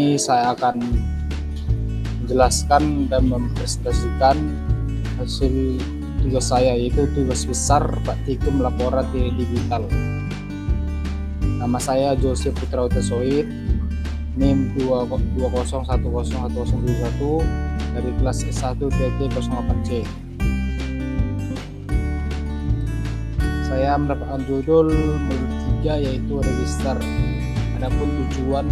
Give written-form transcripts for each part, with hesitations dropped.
Ini saya akan menjelaskan dan mempresentasikan hasil tugas saya, yaitu tugas besar praktikum laporan digital. Nama saya Joseph Putra Utasoid, NIM 2010101021 dari kelas S1 TT08C. Saya mendapatkan judul modul 3 yaitu register. Adapun tujuan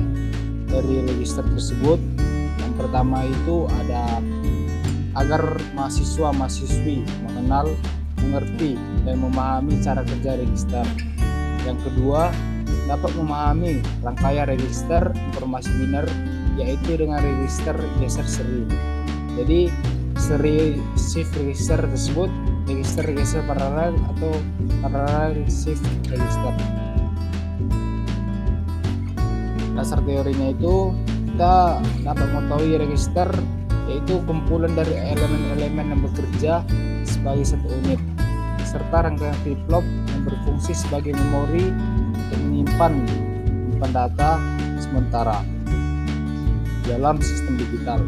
dari register tersebut, yang pertama itu ada agar mahasiswa-mahasiswi mengenal, mengerti, dan memahami cara kerja register. Yang kedua, dapat memahami rangkaian register informasi biner, yaitu dengan register geser seri. Jadi seri shift register tersebut register geser paralel atau paralel shift register. Dasar teorinya itu kita dapat mengetahui register yaitu kumpulan dari elemen-elemen yang bekerja sebagai satu unit serta rangkaian flip-flop yang berfungsi sebagai memori untuk menyimpan data sementara dalam sistem digital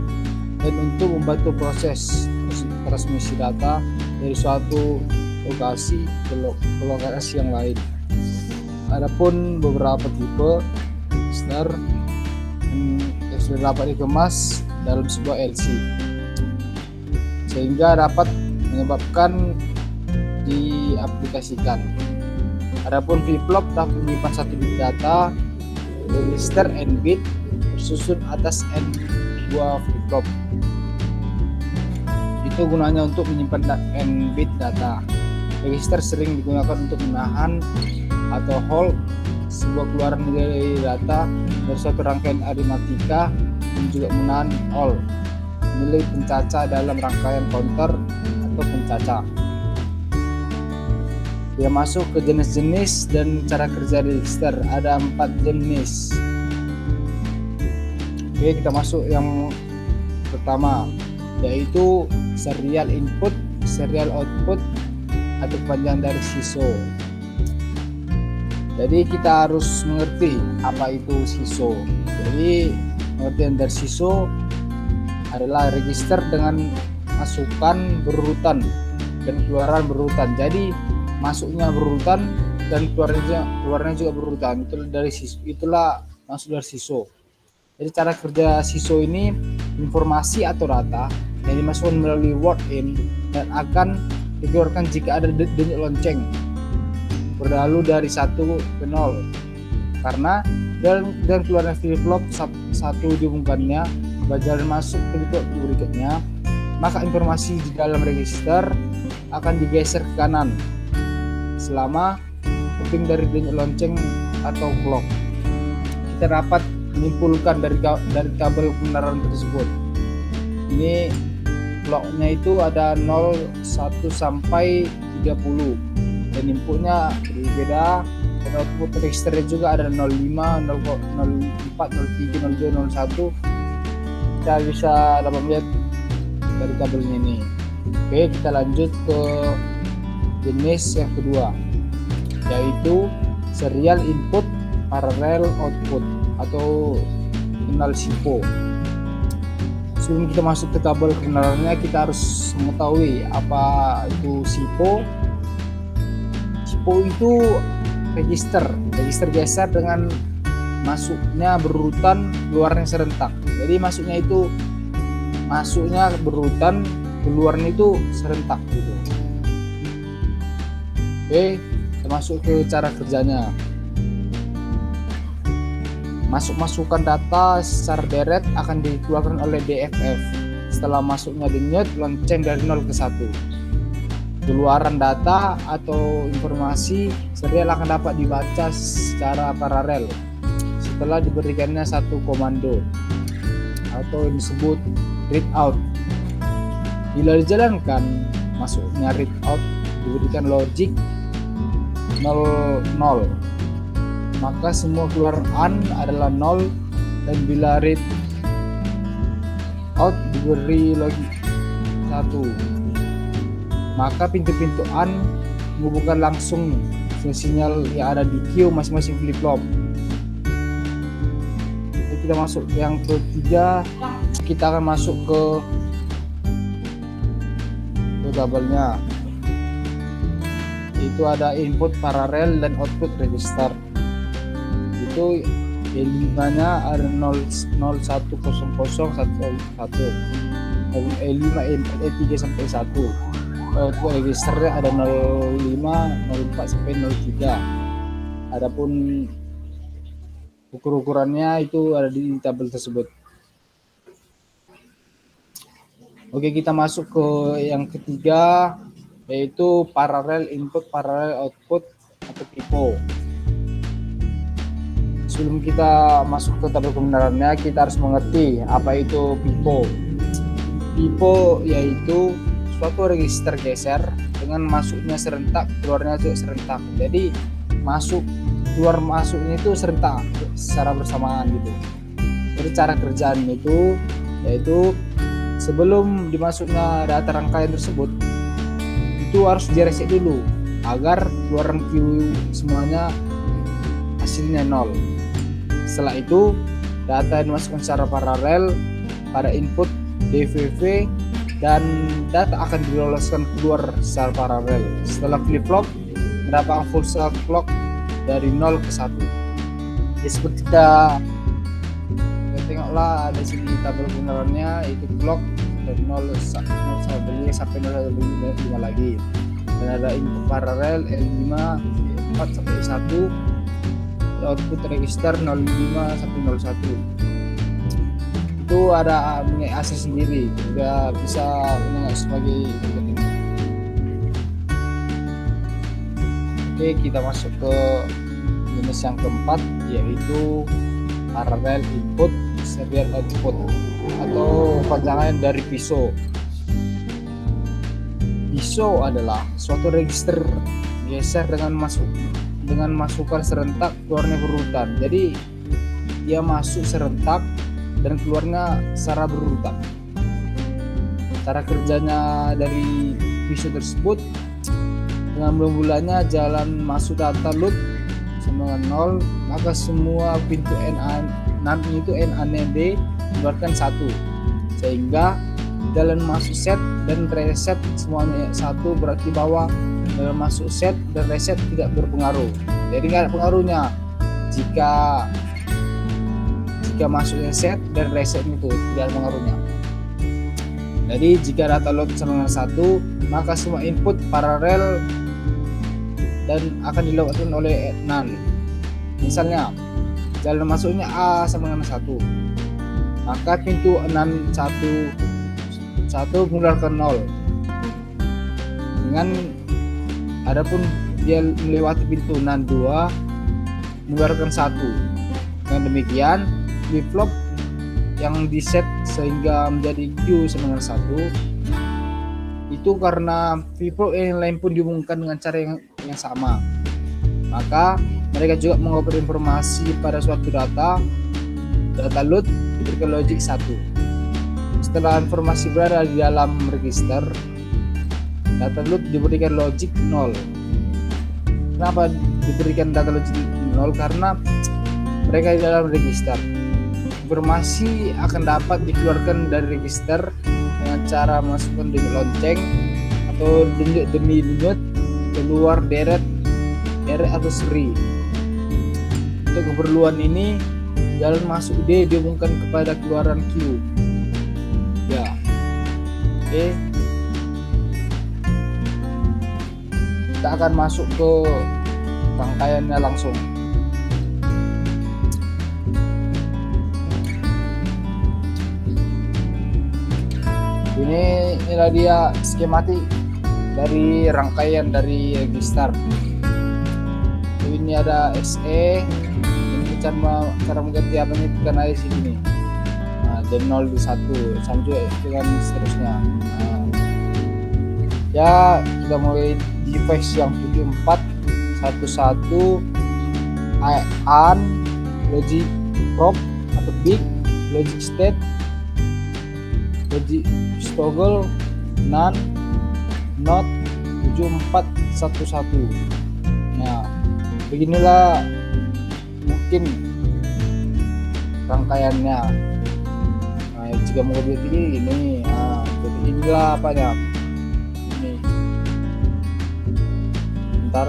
dan untuk membantu proses transmisi data dari suatu lokasi ke lokasi yang lain. Adapun beberapa tipe register yang sudah dapat dikemas dalam sebuah LC sehingga dapat menyebabkan diaplikasikan. Adapun flip-flop dapat menyimpan satu bit data, register n bit bersusun atas n dua flip-flop. Itu gunanya untuk menyimpan n bit data. Register sering digunakan untuk menahan atau hold sebuah keluaran dari data dari suatu rangkaian aritmatika dan juga menahan all milik pencaca dalam rangkaian counter atau pencaca. Dia masuk ke jenis-jenis dan cara kerja register. Ada 4 jenis. Oke, kita masuk yang pertama, yaitu serial input, serial output atau panjang dari SISO. Jadi kita harus mengerti apa itu SISO. Jadi pengertian dari SISO adalah register dengan masukan berurutan dan keluaran berurutan. Jadi masuknya berurutan dan keluarnya juga berurutan. Itulah maksud dari SISO. Jadi cara kerja SISO ini informasi atau data yang dimasukkan melalui word in dan akan dikeluarkan jika ada denyut lonceng berlalu dari 1 ke 0 karena dan keluarnya flip-flop satu dihubungkannya berjalan masuk ke flip-flop berikutnya, maka informasi di dalam register akan digeser ke kanan selama keping dari denyut lonceng atau clock. Kita dapat menyimpulkan dari tabel pembenaran tersebut. Ini clocknya itu ada 0, 1 sampai 30 dan inputnya berbeda, dan output registernya juga ada 05, 04, 03, 02, 01. Kita bisa dapat lihat dari tabelnya ini. Oke, kita lanjut ke jenis yang kedua, yaitu serial input parallel output atau dikenal SIPO. Sebelum kita masuk ke tabel kebenarannya, kita harus mengetahui apa itu SIPO. SIPO itu register geser dengan masuknya berurutan, keluarnya serentak. Jadi masuknya berurutan, keluarnya itu serentak gitu. Oke, kita masuk ke cara kerjanya. Masukan data secara deret akan dikeluarkan oleh DFF. Setelah masuknya denyut lonceng dari 0 ke 1. Keluaran data atau informasi serial akan dapat dibaca secara paralel setelah diberikannya satu komando atau yang disebut read out. Bila dijalankan masuknya read out diberikan logic 00, maka semua keluaran adalah 0, dan bila read out diberi logic 1, maka pintu-pintu AND menghubungkan langsung sinyal yang ada di queue masing-masing flip-flop. kita masuk yang ketiga, kita akan masuk ke tabelnya. Itu ada input paralel dan output register. Itu E5-nya ada 010011 dan E5 E3 sampai 1. Output registernya ada 05, 04 sampai 03. Adapun ukur-ukurannya itu ada di tabel tersebut. Oke, kita masuk ke yang ketiga, yaitu paralel input, paralel output atau PIPO. Sebelum kita masuk ke tabel kebenarannya, kita harus mengerti apa itu PIPO. PIPO yaitu suatu register geser dengan masuknya serentak, keluarnya juga serentak. Jadi keluar masuknya itu serentak secara bersamaan gitu. Jadi cara kerjaan itu yaitu sebelum dimasuknya data rangkaian tersebut itu harus direset dulu agar keluaran Q semuanya hasilnya 0. Setelah itu data yang dimasukkan secara paralel pada input DVV dan data akan diloloskan keluar secara paralel. Setelah flip flop mendapatkan full cycle clock dari 0 ke 1. Jadi seperti kita tengoklah ada sini tabel kebenarannya, itu clock dari 0 sampai 0,5 lagi. Dan ada input paralel L5 4 sampai 1, output register 05 sampai 01. Itu ada mengenai AC sendiri, juga bisa menengok sebagai ini. Oke, kita masuk ke jenis yang keempat, yaitu parallel input serial output atau panjangan dari PISO. PISO adalah suatu register geser dengan masukan serentak, keluarnya berurutan. Jadi dia masuk serentak dan keluarnya secara berurutan. Cara kerjanya dari PISO tersebut, dengan bulannya jalan masuk data load sama 0, maka semua pintu NAND itu NAND keluarkan 1, sehingga jalan masuk set dan reset semuanya 1, berarti bahwa dalam masuk set dan reset tidak berpengaruh. Jadi nggak ada pengaruhnya jika masuknya set dan reset itu tidak ada pengaruhnya. Jadi jika data load sama dengan 1, maka semua input paralel dan akan dilewatkan oleh NAND. Misalnya jalan masuknya A sama dengan 1, maka pintu NAND 1 mengeluarkan 0. Dengan adapun dia melewati pintu NAND 2 mengeluarkan 1. Dengan demikian flip flop yang diset sehingga menjadi Q sama dengan 1 itu karena flip flop yang lain pun dihubungkan dengan cara yang sama, maka mereka juga mengoper informasi pada suatu data load diberikan logik 1. Setelah informasi berada di dalam register, data load diberikan logik 0. Kenapa diberikan data logik 0? Karena mereka di dalam register. Informasi akan dapat dikeluarkan dari register dengan cara masukkan denyut lonceng atau denyut demi denyut keluar deret atau seri. Untuk keperluan ini, jalan masuk D dihubungkan kepada keluaran Q. Ya, oke. Kita akan masuk ke rangkaiannya langsung. Inilah dia skematik dari rangkaian dari register. Ini ada SE, ini cara mengganti apa ini tekan aja sini. Nah, dari 0 ke 1 sampai dengan seterusnya. Nah, ya kita mulai device yang 7411 AN logic prop atau big logic state logic toggle NAND not 7411. Nah, beginilah mungkin rangkaiannya. Nah, jika mau lebih tinggi ini, nah, jadi inilah apanya ini. Bentar.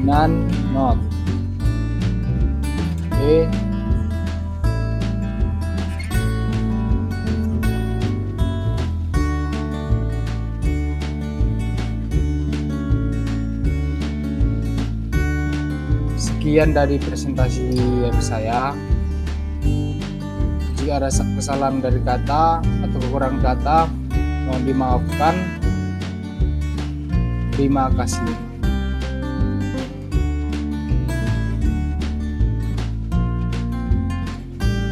Dominant note. Oke. Sekian dari presentasi dari saya. Jika ada kesalahan dari kata atau kekurangan kata, mohon dimaafkan. Terima kasih.